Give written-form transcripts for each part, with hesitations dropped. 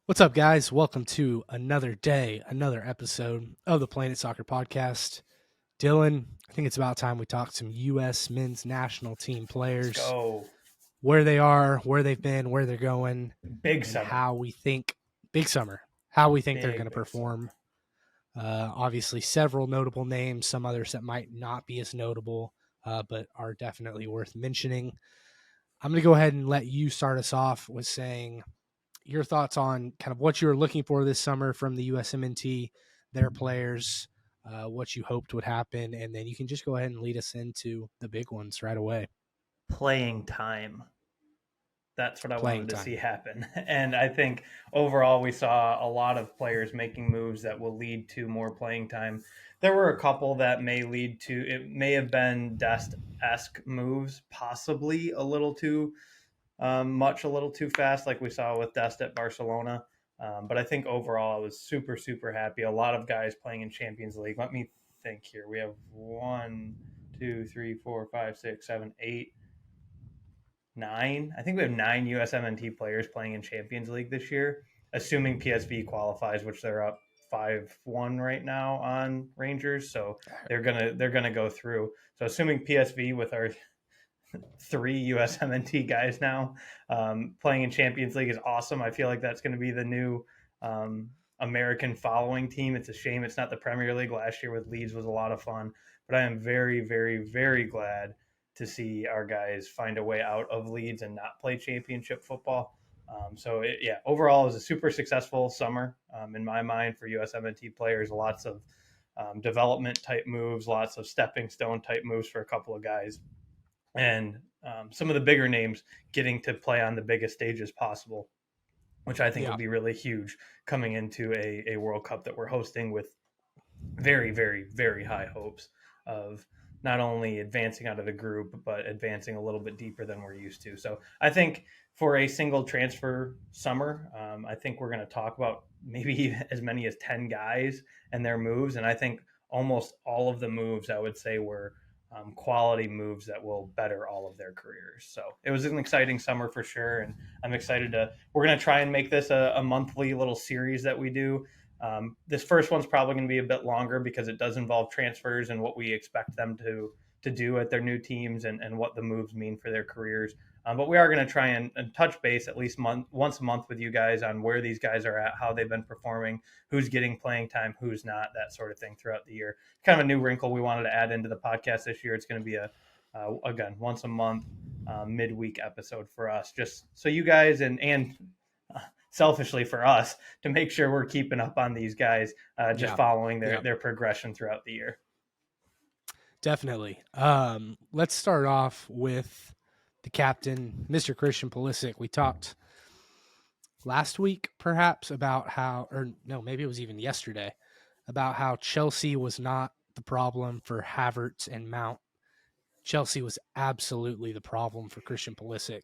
What's up, guys? Welcome to another day, another episode of the Planet Soccer Podcast. Dylan, I think it's about time we talk some U.S. men's national team Let's players, go. where they are, where they've been, where they're going, Big and summer. how we think, big summer, how we think they're going Big, to big perform. summer. Obviously, several notable names, some others that might not be as notable, but are definitely worth mentioning. I'm going to go ahead and let you start us off with saying your thoughts on kind of what you were looking for this summer from the USMNT, their players, what you hoped would happen, and then you can just go ahead and lead us into the big ones right away. Playing time. That's what I Playing wanted to time. see happen. And I think overall we saw a lot of players making moves that will lead to more playing time. There were a couple that may lead to it may have been Dest-esque moves, possibly a little too much, a little too fast, like we saw with Dest at Barcelona. But I think overall I was super, super happy. A lot of guys playing in Champions League. Let me think here. We have one, two, three, four, five, six, seven, eight, nine. I think we have nine USMNT players playing in Champions League this year, assuming PSV qualifies, which they're up 5-1 right now on Rangers. So they're gonna go through. So assuming PSV with our three USMNT guys now playing in Champions League is awesome. I feel like that's going to be the new American following team. It's a shame it's not the Premier League. Last year with Leeds was a lot of fun, but I am very, very, very glad to see our guys find a way out of Leeds and not play championship football. Overall, it was a super successful summer in my mind for USMNT players. Lots of development type moves, lots of stepping stone type moves for a couple of guys, and some of the bigger names getting to play on the biggest stages possible, which I think will Yeah. be really huge coming into a World Cup that we're hosting with very, very, very high hopes of not only advancing out of the group, but advancing a little bit deeper than we're used to. So I think for a single transfer summer, I think we're going to talk about maybe as many as 10 guys and their moves. And I think almost all of the moves, I would say, were quality moves that will better all of their careers. So it was an exciting summer for sure. And I'm excited we're going to try and make this a monthly little series that we do. This first one's probably going to be a bit longer because it does involve transfers and what we expect them to do at their new teams, and what the moves mean for their careers. But we are going to try and touch base at least once a month with you guys on where these guys are at, how they've been performing, who's getting playing time, who's not, that sort of thing throughout the year. Kind of a new wrinkle we wanted to add into the podcast this year. It's going to be again, once a month, midweek episode for us, just so you guys and selfishly for us to make sure we're keeping up on these guys, just Yeah. following Yeah. their progression throughout the year. Definitely. Let's start off with the captain, Mr. Christian Pulisic. We talked last week, perhaps, about how, or no, maybe it was even yesterday, about how Chelsea was not the problem for Havertz and Mount. Chelsea was absolutely the problem for Christian Pulisic.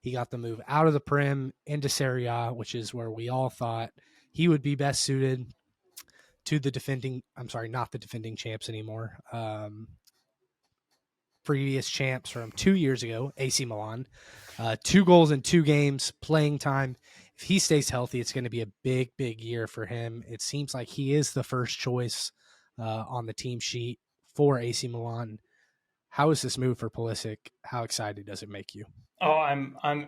He got the move out of the Prem into Serie A, which is where we all thought he would be best suited to the defending, I'm sorry, not the defending champs anymore. Previous champs from 2 years ago, AC Milan. 2 goals in 2 games, playing time. If he stays healthy, it's going to be a big, big year for him. It seems like he is the first choice on the team sheet for AC Milan. How is this move for Pulisic? How excited does it make you? Oh, I'm all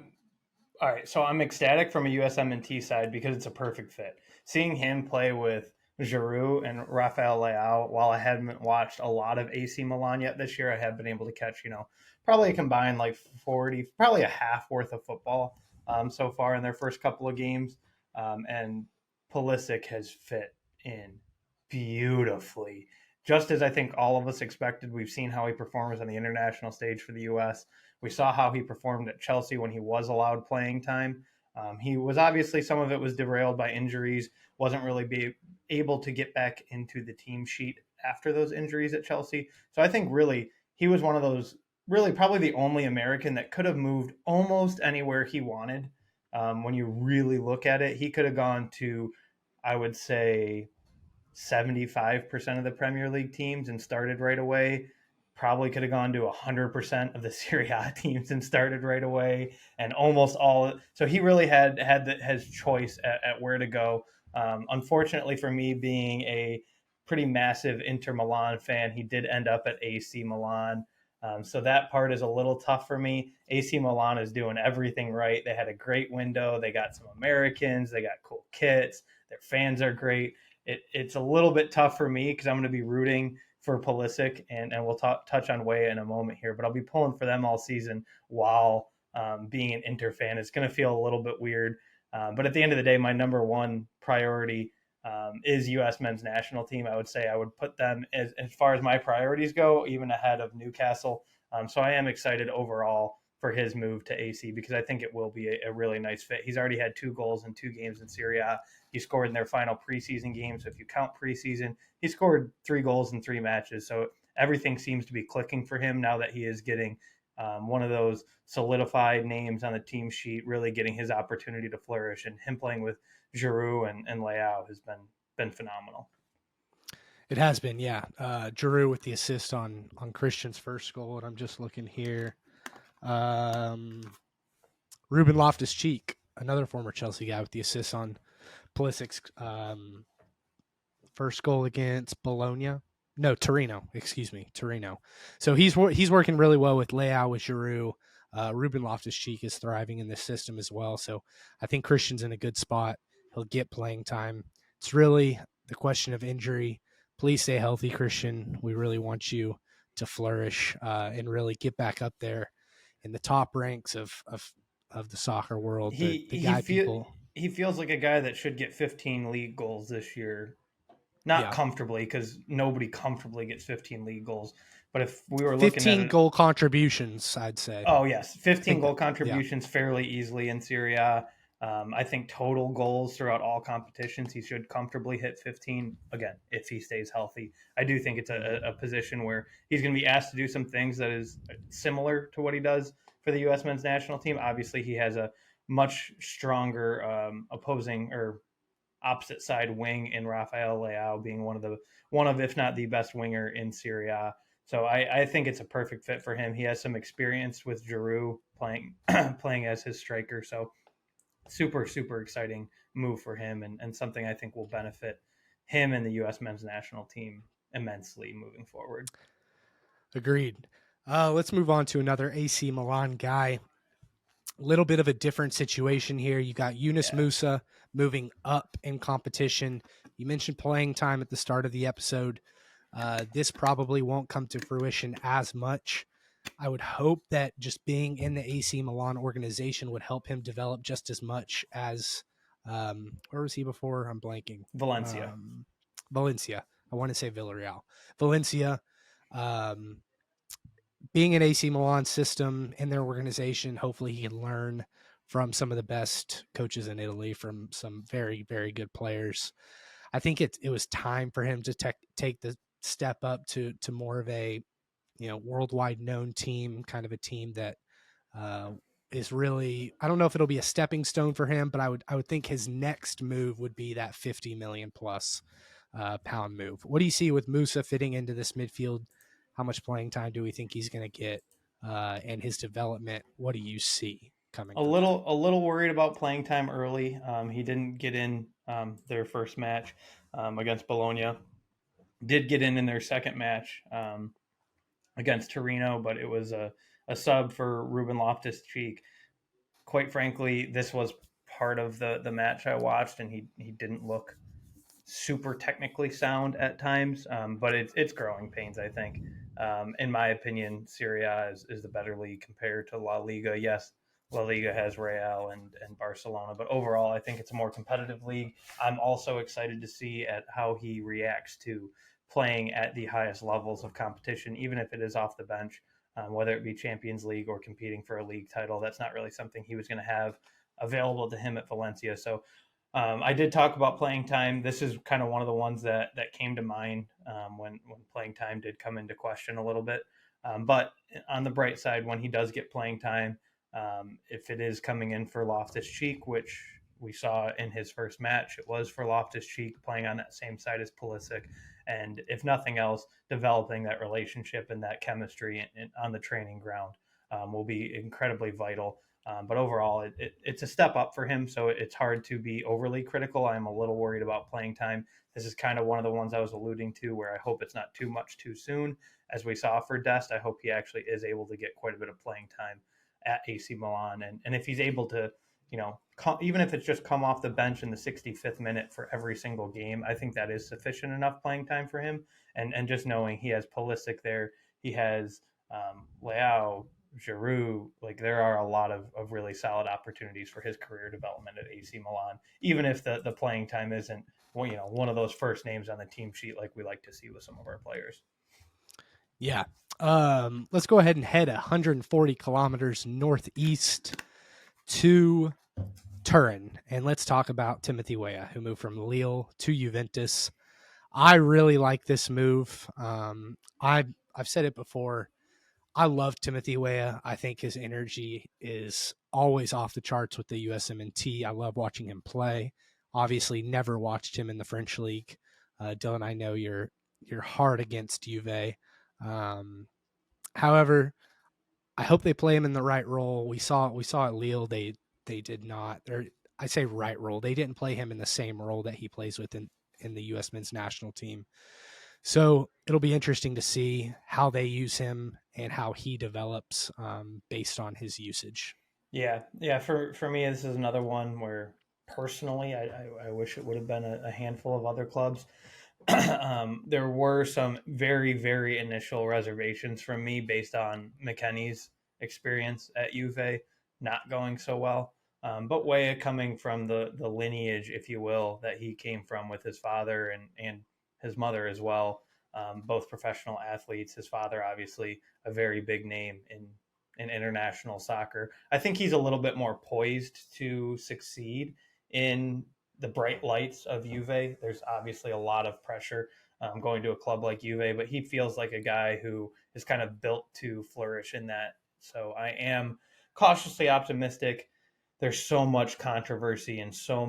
right. So I'm ecstatic from a USMNT side because it's a perfect fit. Seeing him play with Giroud and Rafael Leao, while I haven't watched a lot of AC Milan yet this year, I have been able to catch, probably a combined like 40, probably a half worth of football so far in their first couple of games. And Pulisic has fit in beautifully. Just as I think all of us expected. We've seen how he performs on the international stage for the U.S. We saw how he performed at Chelsea when he was allowed playing time. He was obviously, some of it was derailed by injuries, wasn't really able to get back into the team sheet after those injuries at Chelsea. So I think really he was one of those, really probably the only American that could have moved almost anywhere he wanted. When you really look at it, he could have gone to, I would say, 75% of the Premier League teams and started right away. probably could have gone to 100% of the Serie A teams and started right away, and almost all. So he really had his choice at where to go. Unfortunately for me, being a pretty massive Inter Milan fan, he did end up at AC Milan. So that part is a little tough for me. AC Milan is doing everything right. They had a great window. They got some Americans. They got cool kits. Their fans are great. It's a little bit tough for me because I'm going to be rooting for Pulisic, and we'll touch on Weah in a moment here, but I'll be pulling for them all season while being an Inter fan. It's going to feel a little bit weird. But at the end of the day, my number one priority is U.S. men's national team. I would say I would put them as far as my priorities go, even ahead of Newcastle. So I am excited overall for his move to AC because I think it will be a really nice fit. He's already had 2 goals in 2 games in Serie A. He scored in their final preseason game. So if you count preseason, he scored 3 goals in 3 matches. So everything seems to be clicking for him now that he is getting one of those solidified names on the team sheet, really getting his opportunity to flourish. And him playing with Giroud and Leao has been phenomenal. It has been, yeah. Giroud with the assist on Christian's first goal, and I'm just looking here. Ruben Loftus-Cheek, another former Chelsea guy, with the assist on Pulisic's first goal against Bologna. No, Torino. Excuse me, Torino. So he's working really well with Leao, with Giroud. Ruben Loftus-Cheek is thriving in this system as well. So I think Christian's in a good spot. He'll get playing time. It's really the question of injury. Please stay healthy, Christian. We really want you to flourish and really get back up there in the top ranks of the soccer world. The guy people. He feels like a guy that should get 15 league goals this year. Not comfortably, because nobody comfortably gets 15 league goals. But if we were looking at 15 goal contributions, I'd say. Oh, yes. 15 goal contributions fairly easily in Serie A. I think total goals throughout all competitions, he should comfortably hit 15, again, if he stays healthy. I do think it's a position where he's going to be asked to do some things that is similar to what he does for the U.S. men's national team. Obviously, he has a much stronger opposing or opposite side wing in Rafael Leao, being one of if not the best winger in Serie A. So I think it's a perfect fit for him. He has some experience with Giroud playing playing as his striker. So super, super exciting move for him, and something I think will benefit him and the U.S. men's national team immensely moving forward. Agreed. Let's move on to another AC Milan guy. A little bit of a different situation here. You got Yunus Musah moving up in competition. You mentioned playing time at the start of the episode. This probably won't come to fruition as much. I would hope that just being in the AC Milan organization would help him develop just as much as where was he before? I'm blanking. Valencia. I want to say Villarreal. Valencia. Being an AC Milan system in their organization, hopefully he can learn from some of the best coaches in Italy, from some very, very good players. I think it was time for him to take the step up to more of a worldwide known team, kind of a team that is really, I don't know if it'll be a stepping stone for him, but I would think his next move would be that 50 million plus pound move. What do you see with Musah fitting into this midfield? How much playing time do we think he's going to get? And his development, what do you see coming? A little worried about playing time early. He didn't get in their first match against Bologna. Did get in their second match against Torino, but it was a sub for Ruben Loftus-Cheek. Quite frankly, this was part of the match I watched, and he didn't look super technically sound at times, but it's growing pains, I think. In my opinion, Serie A is the better league compared to La Liga. Yes, La Liga has Real and Barcelona, but overall, I think it's a more competitive league. I'm also excited to see at how he reacts to playing at the highest levels of competition, even if it is off the bench, whether it be Champions League or competing for a league title. That's not really something he was going to have available to him at Valencia. So I did talk about playing time. This is kind of one of the ones that came to mind when playing time did come into question a little bit. But on the bright side, when he does get playing time, if it is coming in for Loftus-Cheek, which we saw in his first match, it was for Loftus-Cheek playing on that same side as Pulisic. And if nothing else, developing that relationship and that chemistry on the training ground will be incredibly vital. But overall, it's a step up for him, so it's hard to be overly critical. I'm a little worried about playing time. This is kind of one of the ones I was alluding to where I hope it's not too much too soon. As we saw for Dest, I hope he actually is able to get quite a bit of playing time at AC Milan. And if he's able to, even if it's just come off the bench in the 65th minute for every single game, I think that is sufficient enough playing time for him. And just knowing he has Pulisic there, he has Weah, Giroud, like there are a lot of really solid opportunities for his career development at AC Milan, even if the playing time isn't one of those first names on the team sheet like we like to see with some of our players. Yeah. Let's go ahead and head 140 kilometers northeast to Turin, and let's talk about Timothy Weah, who moved from Lille to Juventus. I really like this move. I've said it before. I love Timothy Weah. I think his energy is always off the charts with the USMNT. I love watching him play. Obviously, never watched him in the French league. Dylan, I know you're hard against Juve. However, I hope they play him in the right role. We saw at Lille they did not. I say right role. They didn't play him in the same role that he plays with in the U.S. men's national team. So it'll be interesting to see how they use him and how he develops based on his usage. Yeah. For me, this is another one where personally, I wish it would have been a handful of other clubs. There were some very, very initial reservations from me based on McKennie's experience at Juve not going so well. But Weah coming from the lineage, if you will, that he came from with his father and his mother as well, both professional athletes. His father, obviously, a very big name in international soccer. I think he's a little bit more poised to succeed in the bright lights of Juve. There's obviously a lot of pressure going to a club like Juve, but he feels like a guy who is kind of built to flourish in that. So I am cautiously optimistic. There's so much controversy and so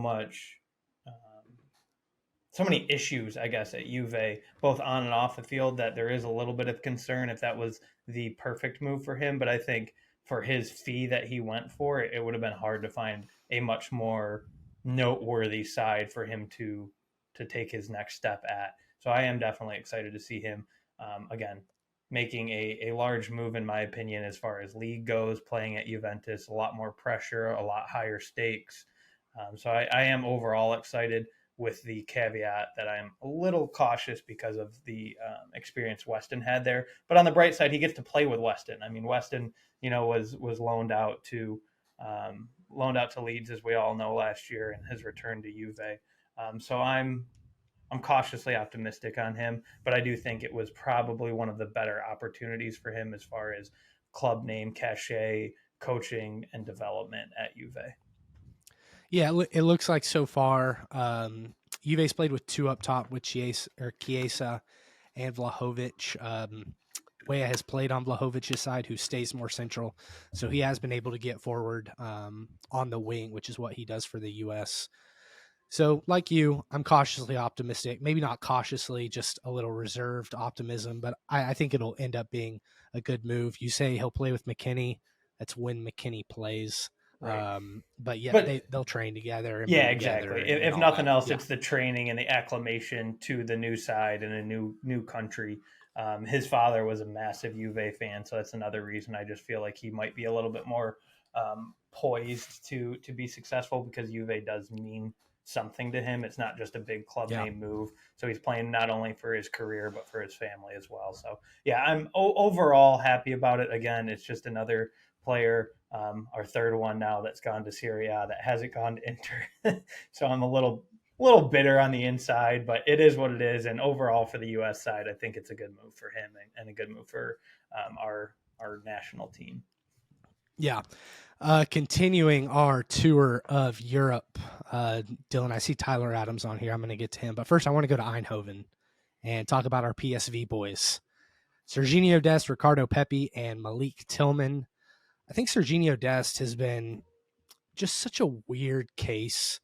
many issues, I guess, at Juve, both on and off the field, that there is a little bit of concern if that was the perfect move for him. But I think for his fee that he went for, it would have been hard to find a much more noteworthy side for him to take his next step at. So I am definitely excited to see him again making a large move, in my opinion, as far as league goes, playing at Juventus, a lot more pressure, a lot higher stakes. So I am overall excited, with the caveat that I'm a little cautious because of the experience Weston had there. But on the bright side, he gets to play with Weston. I mean, Weston, was loaned out to Leeds, as we all know, last year, and has returned to Juve. So I'm cautiously optimistic on him, but I do think it was probably one of the better opportunities for him as far as club name, cachet, coaching, and development at Juve. Yeah, it looks like so far Juve's played with two up top with Chiesa and Vlahovic. Weah has played on Vlahovic's side, who stays more central, so he has been able to get forward on the wing, which is what he does for the U.S. So, like you, I'm cautiously optimistic. Maybe not cautiously, just a little reserved optimism, but I think it'll end up being a good move. You say he'll play with McKennie. That's when McKennie plays. Right. But yeah, But they'll train together. And yeah, together exactly. and If all nothing that. else, Yeah. it's the training and the acclimation to the new side and a new country. His father was a massive Juve fan, so that's another reason I just feel like he might be a little bit more poised to be successful, because Juve does mean something to him. It's not just a big club name move. So he's playing not only for his career but for his family as well. So yeah, I'm overall happy about it. Again, it's just another player, our third one now, that's gone to Serie A that hasn't gone to Inter. So I'm a little bitter on the inside, but it is what it is. And overall for the U.S. side, I think it's a good move for him and a good move for our national team. Yeah. Continuing our tour of Europe, Dylan, I see Tyler Adams on here. I'm going to get to him. But first, I want to go to Eindhoven and talk about our PSV boys. Serginho Dest, Ricardo Pepi, and Malik Tillman. I think Serginho Dest has been just such a weird case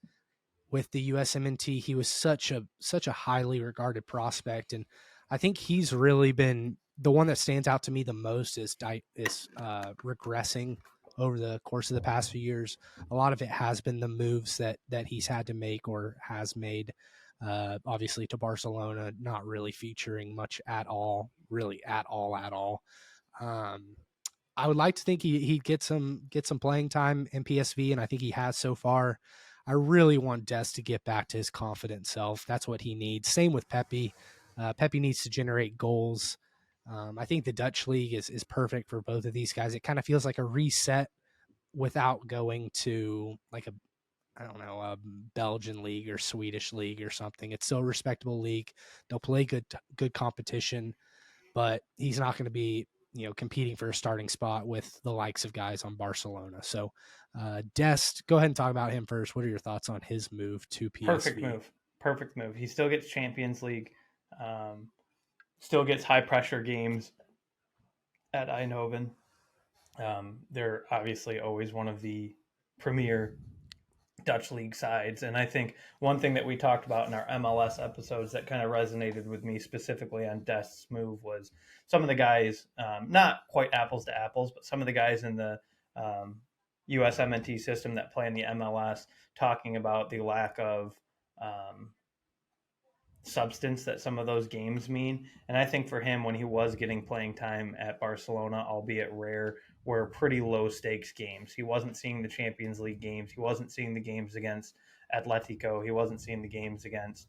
with the USMNT. He was such a highly regarded prospect, and I think he's really been the one that stands out to me the most is regressing over the course of the past few years. A lot of it has been the moves that he's had to make or has made. Obviously, to Barcelona, not really featuring much at all, really at all. Um, I would like to think he'd get some playing time in PSV, and I think he has so far. I really want Dest to get back to his confident self. That's what he needs. Same with Pepe. Pepe needs to generate goals. I think the Dutch league is perfect for both of these guys. It kind of feels like a reset without going to like a I don't know, a Belgian league or Swedish league or something. It's still a respectable league. They'll play good competition, but he's not going to be competing for a starting spot with the likes of guys on Barcelona. So Dest, go ahead and talk about him first. What are your thoughts on his move to PSV? Perfect move. He still gets Champions League, still gets high pressure games at Eindhoven. They're obviously always one of the premier Dutch league sides. And I think one thing that we talked about in our MLS episodes that kind of resonated with me specifically on Dest's move was some of the guys, not quite apples to apples, but some of the guys in the USMNT system that play in the MLS talking about the lack of substance that some of those games mean. And I think for him, when he was getting playing time at Barcelona, albeit rare, were pretty low stakes games. He wasn't seeing the Champions League games. He wasn't seeing the games against Atletico. He wasn't seeing the games against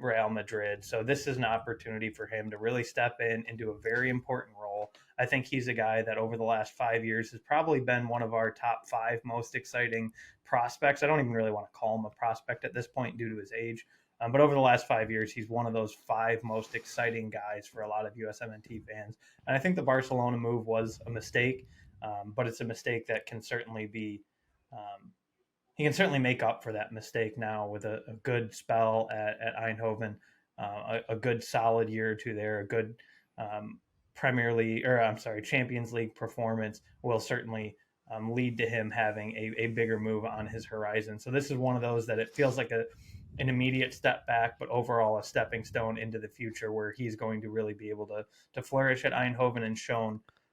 Real Madrid. So this is an opportunity for him to really step in and do a very important role. I think he's a guy that over the last 5 years has probably been one of our top 5 most exciting prospects. I don't even really want to call him a prospect at this point due to his age. But over the last 5 years, he's one of those 5 most exciting guys for a lot of USMNT fans. And I think the Barcelona move was a mistake, but it's a mistake that can certainly be he can certainly make up for that mistake now with a good spell at Eindhoven, a good solid year or two there, a good Premier League or I'm sorry, Champions League performance will certainly lead to him having a bigger move on his horizon. So this is one of those that it feels like an immediate step back, but overall a stepping stone into the future where he's going to really be able to flourish at Eindhoven and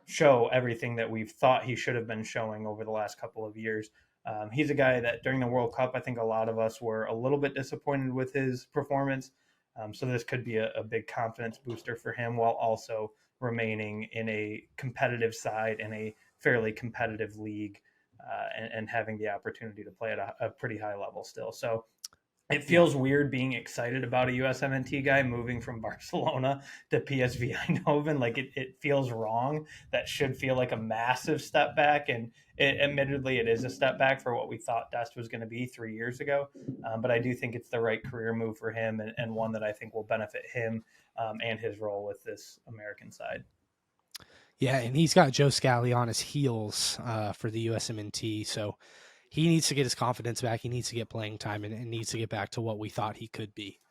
show everything that we've thought he should have been showing over the last couple of years. He's a guy that during the World Cup, I think a lot of us were a little bit disappointed with his performance. So this could be a big confidence booster for him while also remaining in a competitive side in a fairly competitive league and having the opportunity to play at a pretty high level still. So it feels weird being excited about a USMNT guy moving from Barcelona to PSV Eindhoven. Like it feels wrong. That should feel like a massive step back. And admittedly, it is a step back for what we thought Dest was going to be 3 years ago. But I do think it's the right career move for him and one that I think will benefit him and his role with this American side. Yeah, and he's got Joe Scally on his heels for the USMNT. So he needs to get his confidence back. He needs to get playing time and needs to get back to what we thought he could be.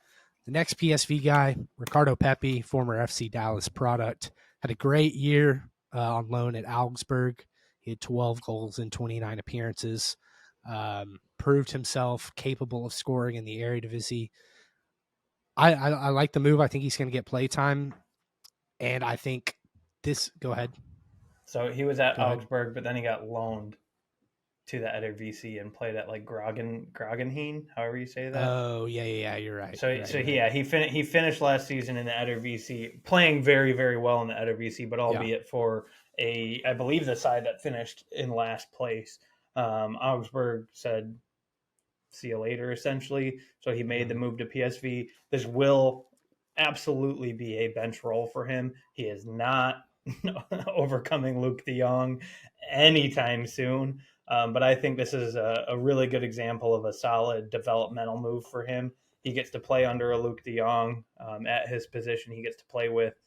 The next PSV guy, Ricardo Pepi, former FC Dallas product, had a great year on loan at Augsburg. He had 12 goals in 29 appearances, proved himself capable of scoring in the Eredivisie. I like the move. I think he's going to get play time. And I think this – go ahead. So he was at Augsburg, but then he got loaned to the Eredivisie and played at like Groningen, however you say that. Oh yeah, you're right. He finished last season in the Eredivisie, playing very very well in the Eredivisie, but albeit for I believe the side that finished in last place. Augsburg said, "See you later," essentially. So he made the move to PSV. This will absolutely be a bench role for him. He is not overcoming Luke de Jong anytime soon. But I think this is a really good example of a solid developmental move for him. He gets to play under a Luke de Jong at his position. He gets to play with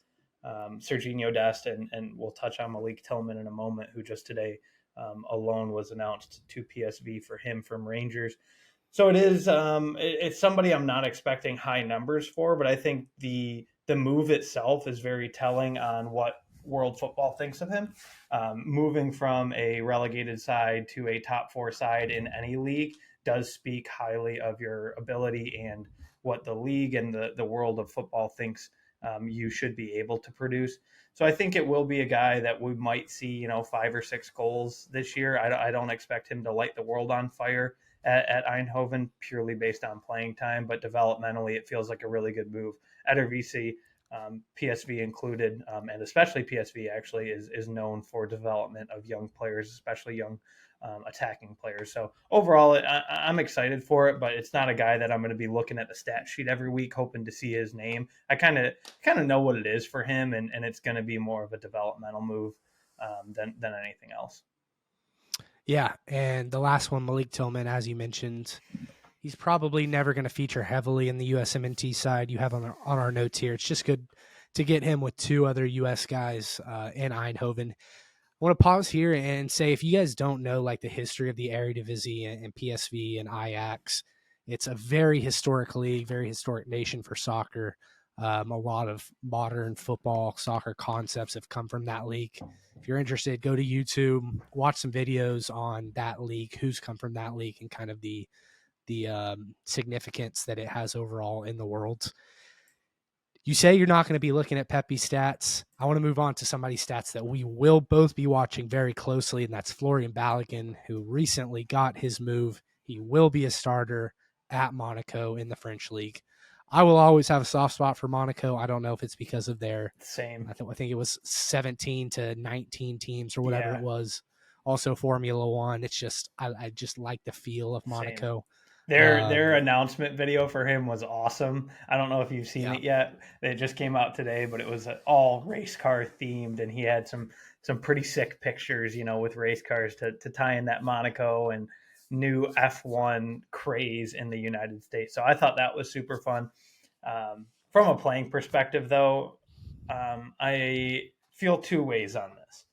Serginho Dest, and we'll touch on Malik Tillman in a moment, who just today a loan was announced to PSV for him from Rangers. So it is it's somebody I'm not expecting high numbers for, but I think the move itself is very telling on what world football thinks of him. Moving from a relegated side to a top four side in any league does speak highly of your ability and what the league and the world of football thinks you should be able to produce. So I think it will be a guy that we might see, 5 or 6 goals this year. I don't expect him to light the world on fire at Eindhoven purely based on playing time, but developmentally, it feels like a really good move. Eredivisie, PSV included, and especially PSV actually is known for development of young players, especially young attacking players. So overall, I'm excited for it, but it's not a guy that I'm going to be looking at the stat sheet every week hoping to see his name. I kind of know what it is for him, and it's going to be more of a developmental move than anything else. Yeah, and the last one, Malik Tillman, as you mentioned, he's probably never going to feature heavily in the USMNT side you have on our notes here. It's just good to get him with two other US guys in Eindhoven. I want to pause here and say, if you guys don't know like the history of the Eredivisie and PSV and Ajax, it's a very historic league, very historic nation for soccer. A lot of modern football, soccer concepts have come from that league. If you're interested, go to YouTube, watch some videos on that league, who's come from that league, and kind of the significance that it has overall in the world. You say you're not going to be looking at Pepe's stats. I want to move on to somebody's stats that we will both be watching very closely, and that's Folarin Balogun, who recently got his move. He will be a starter at Monaco in the French league. I will always have a soft spot for Monaco. I don't know if it's because of their same. I think it was 17 to 19 teams or whatever it was. Also Formula One. It's just I just like the feel of Monaco. Their announcement video for him was awesome. I don't know if you've seen it yet. It just came out today, but it was all race car themed, and he had some pretty sick pictures, with race cars to tie in that Monaco and new F1 craze in the United States. So I thought that was super fun. From a playing perspective, though, I feel two ways on this.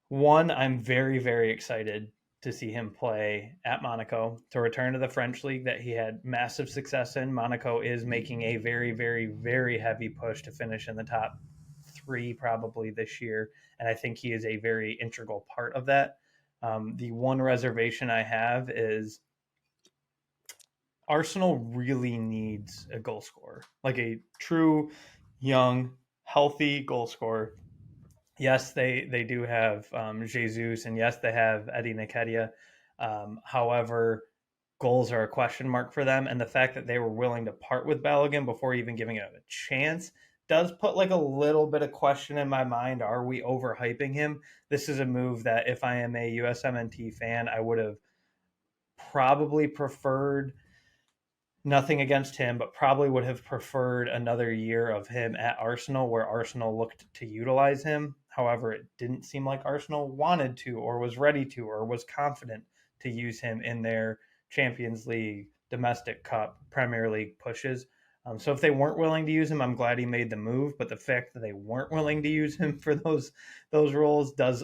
One, I'm very, very excited to see him play at Monaco, to return to the French league that he had massive success in. Monaco is making a very, very, very heavy push to finish in the top 3 probably this year, and I think he is a very integral part of that. The one reservation I have is Arsenal really needs a goal scorer, like a true young, healthy goal scorer. Yes, they do have Jesus, and yes, they have Eddie Nketiah. However, goals are a question mark for them, and the fact that they were willing to part with Balogun before even giving it a chance does put like a little bit of question in my mind. Are we overhyping him? This is a move that if I am a USMNT fan, I would have probably preferred. Nothing against him, but probably would have preferred another year of him at Arsenal where Arsenal looked to utilize him. However, it didn't seem like Arsenal wanted to or was ready to or was confident to use him in their Champions League, Domestic Cup, Premier League pushes. So if they weren't willing to use him, I'm glad he made the move. But the fact that they weren't willing to use him for those roles does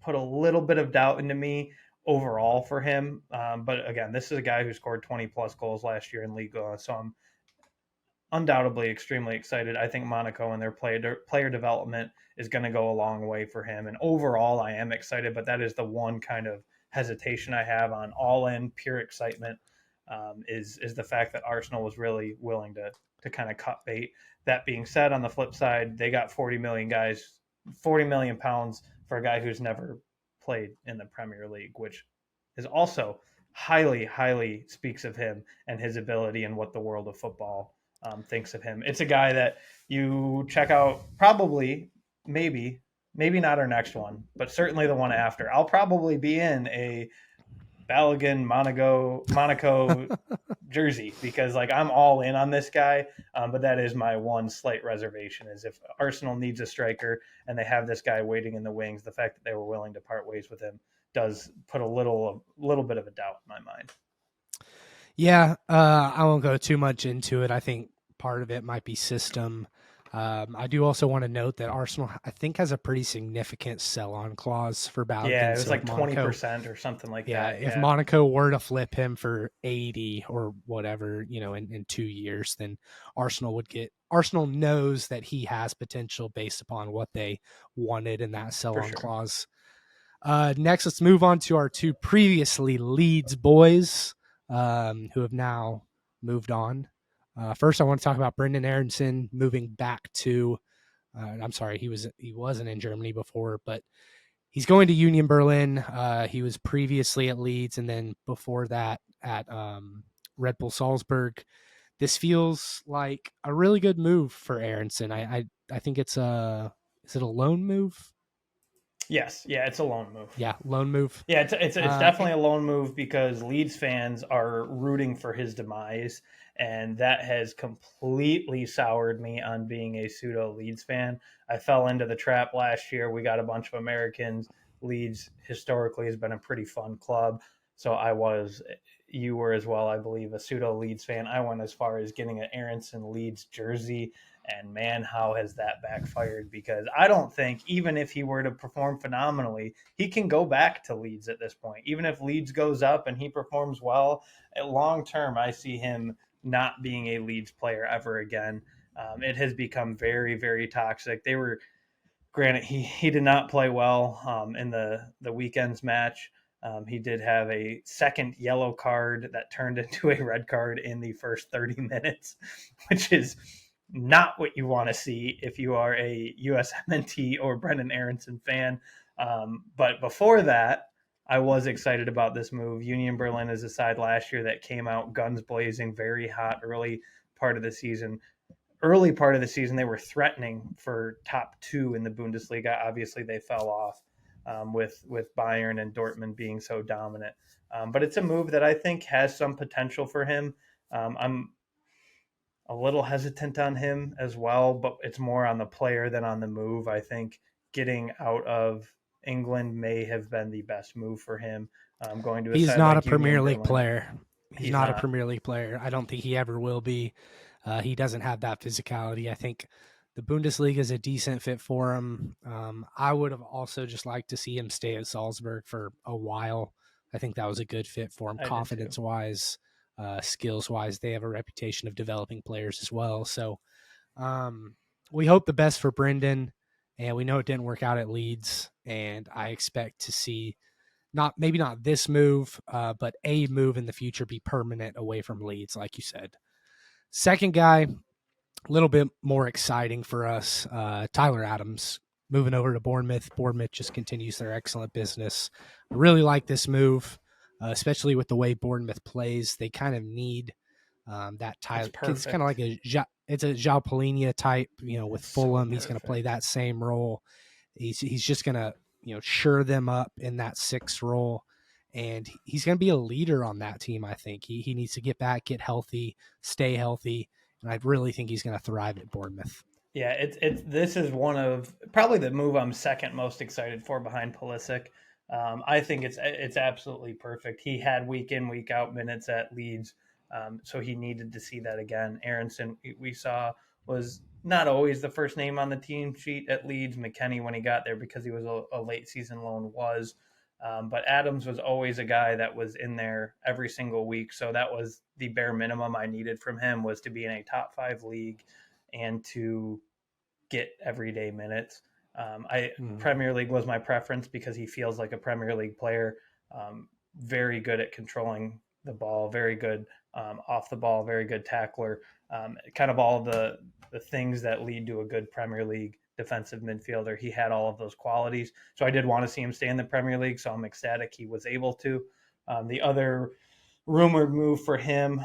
put a little bit of doubt into me overall for him. But again, this is a guy who scored 20 plus goals last year in Liga, so I'm undoubtedly extremely excited. I think Monaco and their player development is going to go a long way for him. And overall, I am excited, but that is the one kind of hesitation I have on all in pure excitement is the fact that Arsenal was really willing to kind of cut bait. That being said, on the flip side, they got 40 million pounds for a guy who's never played in the Premier League, which is also highly, highly speaks of him and his ability and what the world of football thinks of him. It's a guy that you check out probably, maybe not our next one, but certainly the one after. I'll probably be in a Balogun Monaco jersey because like I'm all in on this guy. But that is my one slight reservation is if Arsenal needs a striker and they have this guy waiting in the wings, the fact that they were willing to part ways with him does put a little bit of a doubt in my mind. Yeah, I won't go too much into it. I think part of it might be system. I do also want to note that Arsenal, I think, has a pretty significant sell-on clause for Yeah, Balogun. it was So if like Monaco, 20% or something like yeah, that. if Yeah, Monaco were to flip him for 80 or whatever, in 2 years, then Arsenal knows that he has potential based upon what they wanted in that for sell-on sure. clause. Next, let's move on to our two previously Leeds boys, who have now moved on. First, I want to talk about Brendan Aronson moving back to. I'm sorry, he wasn't in Germany before, but he's going to Union Berlin. He was previously at Leeds, and then before that at Red Bull Salzburg. This feels like a really good move for Aronson. I think it's a is it a loan move? Yes, yeah, it's a loan move. Yeah, loan move. Yeah, it's Uh, definitely a loan move because Leeds fans are rooting for his demise, and that has completely soured me on being a pseudo Leeds fan. I fell into the trap last year. We got a bunch of Americans. Leeds historically has been a pretty fun club, so you were as well, I believe, a pseudo Leeds fan. I went as far as getting an Aronson Leeds jersey, and man, how has that backfired? Because I don't think even if he were to perform phenomenally, he can go back to Leeds at this point. Even if Leeds goes up and he performs well, long term, I see him not being a Leeds player ever again. It has become very, very toxic. They were granted he did not play well in the weekend's match. He did have a second yellow card that turned into a red card in the first 30 minutes, which is not what you want to see if you are a USMNT or Brendan Aronson fan. But before that, I was excited about this move. Union Berlin is a side last year that came out guns blazing, very hot part of the season early part of the season, they were threatening for top two in the Bundesliga. Obviously, they fell off with Bayern and Dortmund being so dominant. But it's a move that I think has some potential for him. I'm a little hesitant on him as well, but it's more on the player than on the move. I think getting out of England may have been the best move for him. Going to a he's side not a like Premier Union League Berlin, player. He's he's not a not. Premier League player. I don't think he ever will be. He doesn't have that physicality. I think the Bundesliga is a decent fit for him. I would have also just liked to see him stay at Salzburg for a while. I think that was a good fit for him, I did too. confidence wise, skills wise. They have a reputation of developing players as well. So we hope the best for Brendan, and we know it didn't work out at Leeds, and I expect to see not maybe not this move, but a move in the future be permanent away from Leeds, like you said. Second guy, a little bit more exciting for us, Tyler Adams moving over to Bournemouth. Bournemouth just continues their excellent business. I really like this move, especially with the way Bournemouth plays. They kind of need that It's Tyler. It's kind of perfect. like it's a João Palhinha type. With It's so Fulham, he's going to play perfect. that same role. He's just going to sure them up in that sixth role, and he's going to be a leader on that team. I think he needs to get back, get healthy, stay healthy, and I really think he's going to thrive at Bournemouth. Yeah, it's this is one of probably the move I'm second most excited for behind Pulisic. I think it's absolutely perfect. He had week in week out minutes at Leeds, so he needed to see that again. Aronson we saw was not always the first name on the team sheet at Leeds. McKennie when he got there because he was a late season loan was, but Adams was always a guy that was in there every single week. So that was the bare minimum I needed from him was to be in a top five league and to get everyday minutes. I Mm. Premier League was my preference because he feels like a Premier League player. Very good at controlling the ball, very good off the ball, very good tackler. Kind of all the things that lead to a good Premier League defensive midfielder. He had all of those qualities. So I did want to see him stay in the Premier League. So I'm ecstatic he was able to. The other rumored move for him.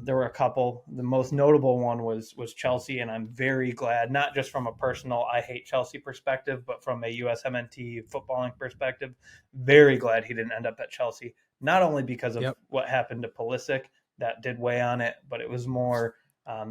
There were a couple. The most notable one was Chelsea, and I'm very glad, not just from a personal I hate Chelsea perspective, but from a USMNT footballing perspective, very glad he didn't end up at Chelsea. Not only because of Yep. what happened to Pulisic, that did weigh on it, but it was more.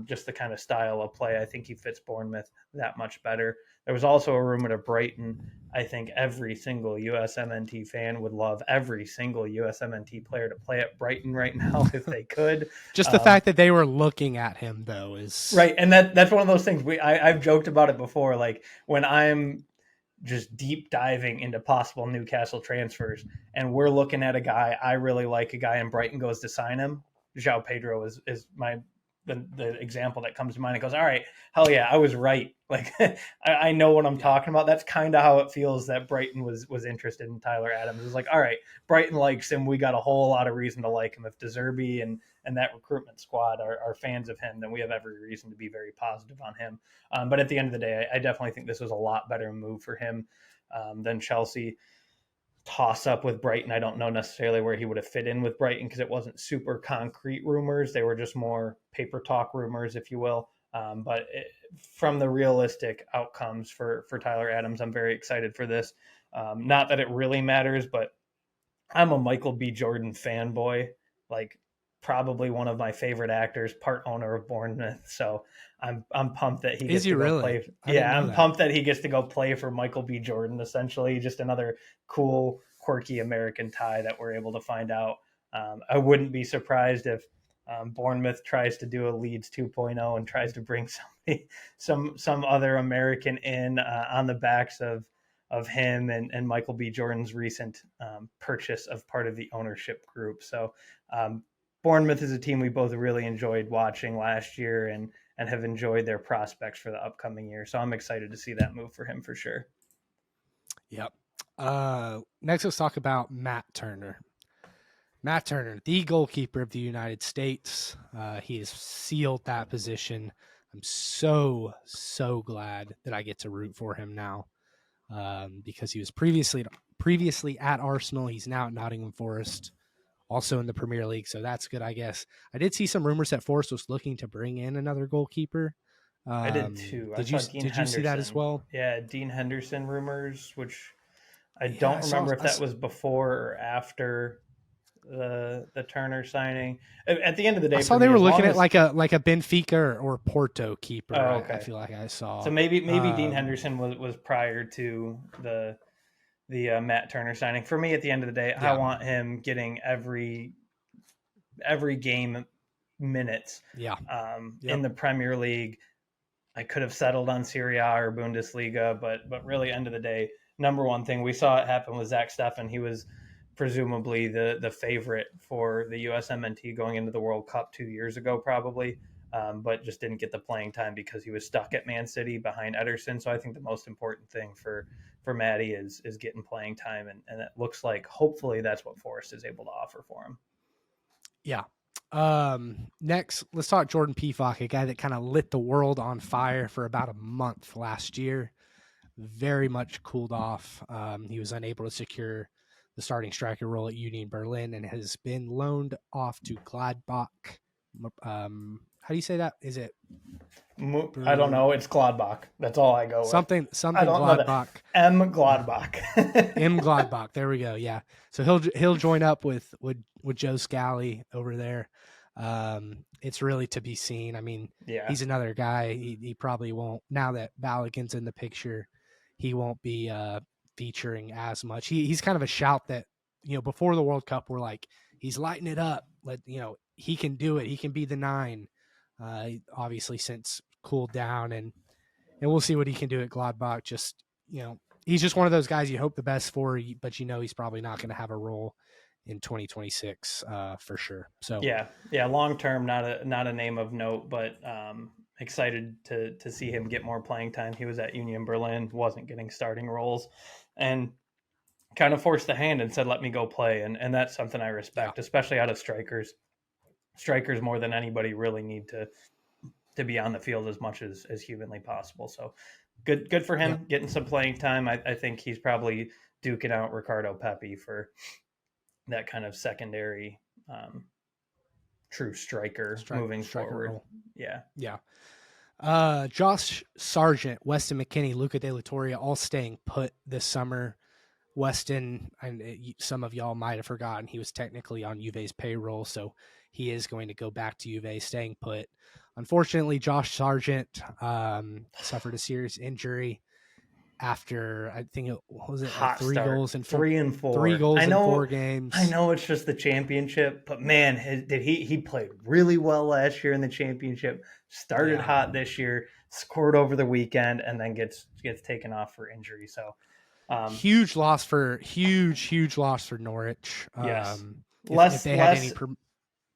just the kind of style of play. I think he fits Bournemouth that much better. There was also a rumor to Brighton. I think every single USMNT fan would love every single USMNT player to play at Brighton right now if they could. Just the fact that they were looking at him, though, is right, and that's one of those things. I've joked about it before. Like when I'm just deep diving into possible Newcastle transfers, and we're looking at a guy I really like, a guy, and Brighton goes to sign him. João Pedro is the example that comes to mind. It goes, all right, hell yeah, I was right. Like I know what I'm talking about. That's kind of how it feels that Brighton was interested in Tyler Adams. It's like, all right, Brighton likes him. We got a whole lot of reason to like him. If De Zerbi and that recruitment squad are fans of him, then we have every reason to be very positive on him. But at the end of the day, I definitely think this was a lot better move for him than Chelsea. Toss up with Brighton. I don't know necessarily where he would have fit in with Brighton because it wasn't super concrete rumors. They were just more paper talk rumors, if you will. From the realistic outcomes for Tyler Adams, I'm very excited for this. Not that it really matters, but I'm a Michael B. Jordan fanboy. Like probably one of my favorite actors, part owner of Bournemouth. So I'm pumped that he gets to go play. Yeah, I'm pumped that he gets to go play for Michael B. Jordan. Essentially, just another cool, quirky American tie that we're able to find out. I wouldn't be surprised if Bournemouth tries to do a Leeds 2.0 and tries to bring some other American in on the backs of him and Michael B. Jordan's recent purchase of part of the ownership group. So Bournemouth is a team we both really enjoyed watching last year and have enjoyed their prospects for the upcoming year. So I'm excited to see that move for him for sure. Yep. Next, let's talk about Matt Turner. Matt Turner, the goalkeeper of the United States. He has sealed that position. I'm so glad that I get to root for him now because he was previously at Arsenal. He's now at Nottingham Forest, also in the Premier League, so that's good, I guess. I did see some rumors that Forest was looking to bring in another goalkeeper. I did too. Did you see that as well? Yeah, Dean Henderson rumors, which I don't remember if that was before or after the Turner signing. At the end of the day, I saw they were looking at like a Benfica or Porto keeper. Oh, okay. I feel like I saw. So maybe Dean Henderson was prior to the Matt Turner signing. For me, at the end of the day, I want him getting every game minutes. Yeah. In the Premier League. I could have settled on Serie A or Bundesliga, but really, end of the day, number one thing we saw it happen with Zach Steffen. He was presumably the favorite for the USMNT going into the World Cup 2 years ago, probably, but just didn't get the playing time because he was stuck at Man City behind Ederson. So I think the most important thing for Matty is getting playing time, and it looks like hopefully that's what Forest is able to offer for him. Yeah. Next, let's talk Jordan Pefok, a guy that kind of lit the world on fire for about a month last year. Very much cooled off. He was unable to secure the starting striker role at Union Berlin and has been loaned off to Gladbach. How do you say that? Is it? I don't know. It's Gladbach. That's all I go with. Something Gladbach. M Gladbach. M Gladbach. There we go. Yeah. So he'll join up with Joe Scally over there. It's really to be seen. I mean, He's another guy. He probably won't, now that Balogun's in the picture, he won't be featuring as much. He's kind of a shout that, before the World Cup, we're like, he's lighting it up. He can do it. He can be the 9. Obviously since cooled down, and we'll see what he can do at Gladbach. Just, he's just one of those guys you hope the best for, but he's probably not going to have a role in 2026 for sure. So yeah, long term, not a name of note, but excited to see him get more playing time. He was at Union Berlin, wasn't getting starting roles, and kind of forced the hand and said, "Let me go play," and that's something I respect, especially out of strikers. Strikers more than anybody really need to be on the field as much as humanly possible. So good for him getting some playing time. I think he's probably duking out Ricardo Pepi for that kind of secondary true striker moving forward. Role. Yeah. Josh Sargent, Weston McKennie, Luca De La Torre, all staying put this summer. Weston, and some of y'all might have forgotten, he was technically on Juve's payroll, so he is going to go back to Juve, staying put. Unfortunately, Josh Sargent suffered a serious injury after I think it was it like Hot start, three and three four. goals in four I games. know it's just the championship, but man, did he played really well last year in the championship. Started Yeah, hot this year, scored over the weekend, and then gets taken off for injury. So, um, huge huge loss for Norwich. yes, If they had any,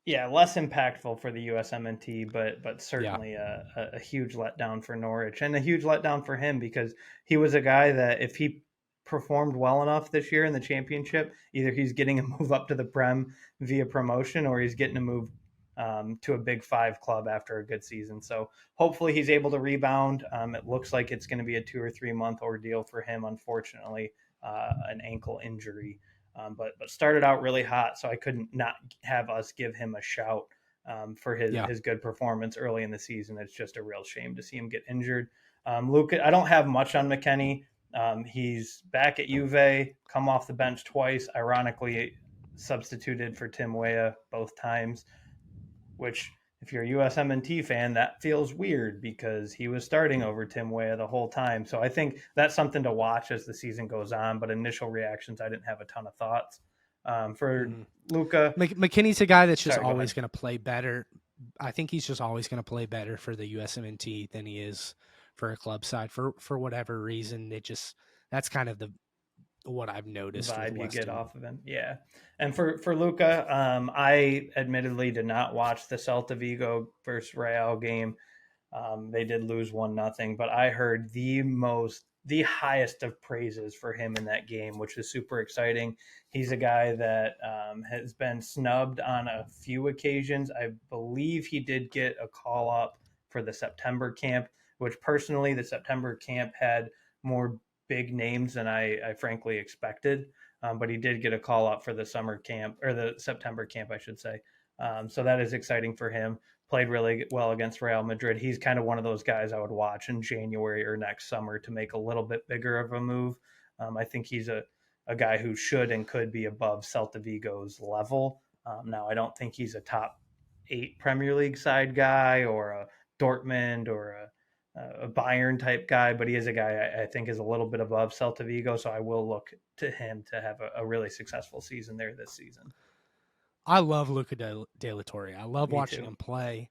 yeah, less impactful for the USMNT, but yeah, certainly a huge letdown for Norwich and a huge letdown for him because he was a guy that if he performed well enough this year in the championship, either he's getting a move up to the Prem via promotion or he's getting a move to a Big Five club after a good season. So hopefully he's able to rebound. It looks like it's going to be a 2 or 3 month ordeal for him, unfortunately, an ankle injury. But started out really hot, so I couldn't not have us give him a shout for yeah. his good performance early in the season. It's just a real shame to see him get injured. Luca, I don't have much on McKennie. He's back at Juve, come off the bench twice, ironically substituted for Tim Weah both times, which if you're a USMNT fan, that feels weird because he was starting over Tim Weah the whole time. So I think that's something to watch as the season goes on. But initial reactions, I didn't have a ton of thoughts. For Luca, McKinney's a guy that's just sorry, go always ahead. going to play better. I think he's just always going to play better for the USMNT than he is for a club side for whatever reason. That's kind of the what I've noticed with Vibe you get Weston. off of him. Yeah. And for Luca, I admittedly did not watch the Celta Vigo versus Real game. They did lose 1-0, but I heard the highest of praises for him in that game, which is super exciting. He's a guy that has been snubbed on a few occasions. I believe he did get a call up for the September camp, which personally, the September camp had more big names than I frankly expected. But he did get a call up for the summer camp or the September camp, I should say. So that is exciting for him. Played really well against Real Madrid. He's kind of one of those guys I would watch in January or next summer to make a little bit bigger of a move. I think he's a guy who should and could be above Celta Vigo's level. Now, I don't think he's a top 8 Premier League side guy or a Dortmund or a Bayern type guy, but he is a guy I think is a little bit above Celta Vigo. So I will look to him to have a really successful season there this season. I love Luca De La Torre. I love Me watching too. him play.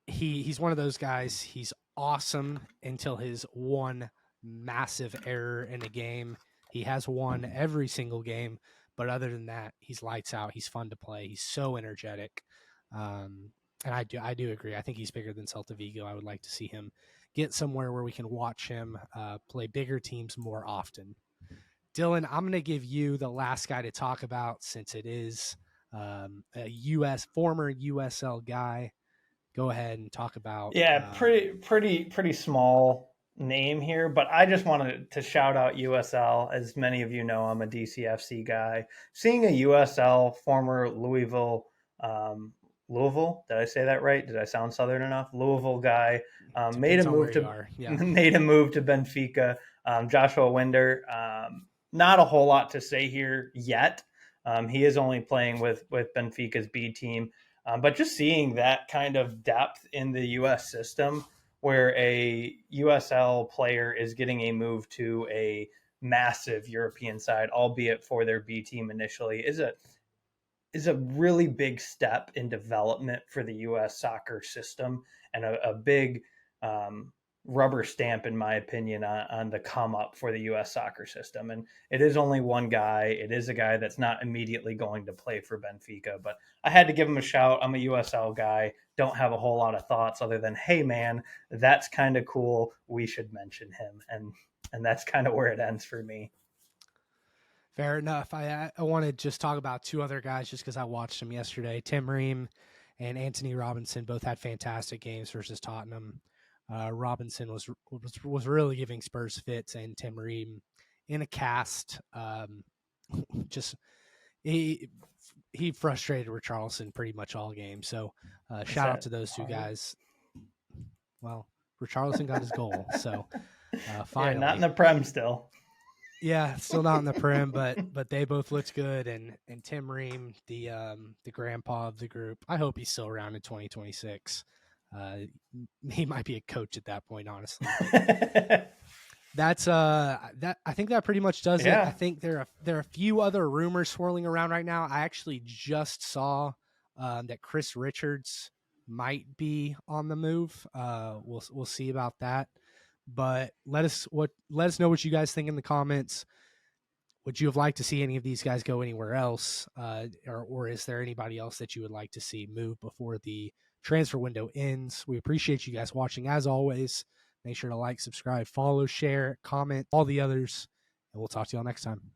He's one of those guys. He's awesome until his one massive error in a game. He has one every single game, but other than that, he's lights out. He's fun to play. He's so energetic. And I do agree. I think he's bigger than Celta Vigo. I would like to see him get somewhere where we can watch him play bigger teams more often. Dylan, I'm going to give you the last guy to talk about since it is a former USL guy. Go ahead and talk about. Yeah, pretty small name here, but I just wanted to shout out USL. As many of you know, I'm a DCFC guy. Seeing a USL former Louisville, did I say that right? Did I sound southern enough? Louisville guy made a Depends on move where you to are. Yeah. made a move to Benfica. Joshua Winder. Not a whole lot to say here yet. He is only playing with Benfica's B team. But just seeing that kind of depth in the U.S. system where a USL player is getting a move to a massive European side, albeit for their B team initially, is a really big step in development for the U.S. soccer system and a big rubber stamp, in my opinion, on the come up for the U.S. soccer system. And it is only one guy. It is a guy that's not immediately going to play for Benfica, but I had to give him a shout. I'm a USL guy. Don't have a whole lot of thoughts other than, hey, man, that's kind of cool. We should mention him. And that's kind of where it ends for me. Fair enough. I want to just talk about two other guys just because I watched them yesterday. Tim Ream and Anthony Robinson both had fantastic games versus Tottenham. Robinson was really giving Spurs fits, and Tim Ream in a cast. Just he frustrated Richarlison pretty much all game. So shout out to those two guys. Well, Richarlison got his goal, so finally. Yeah, not in the Prem still. Yeah, still not in the Prem, but they both looked good. And Tim Ream, the grandpa of the group, I hope he's still around in 2026. He might be a coach at that point, honestly. That's that I think that pretty much does it. I think there are a few other rumors swirling around right now. I actually just saw that Chris Richards might be on the move. We'll see about that. But let us know what you guys think in the comments. Would you have liked to see any of these guys go anywhere else, or is there anybody else that you would like to see move before the transfer window ends? We appreciate you guys watching as always. Make sure to like, subscribe, follow, share, comment, all the others, and we'll talk to y'all next time.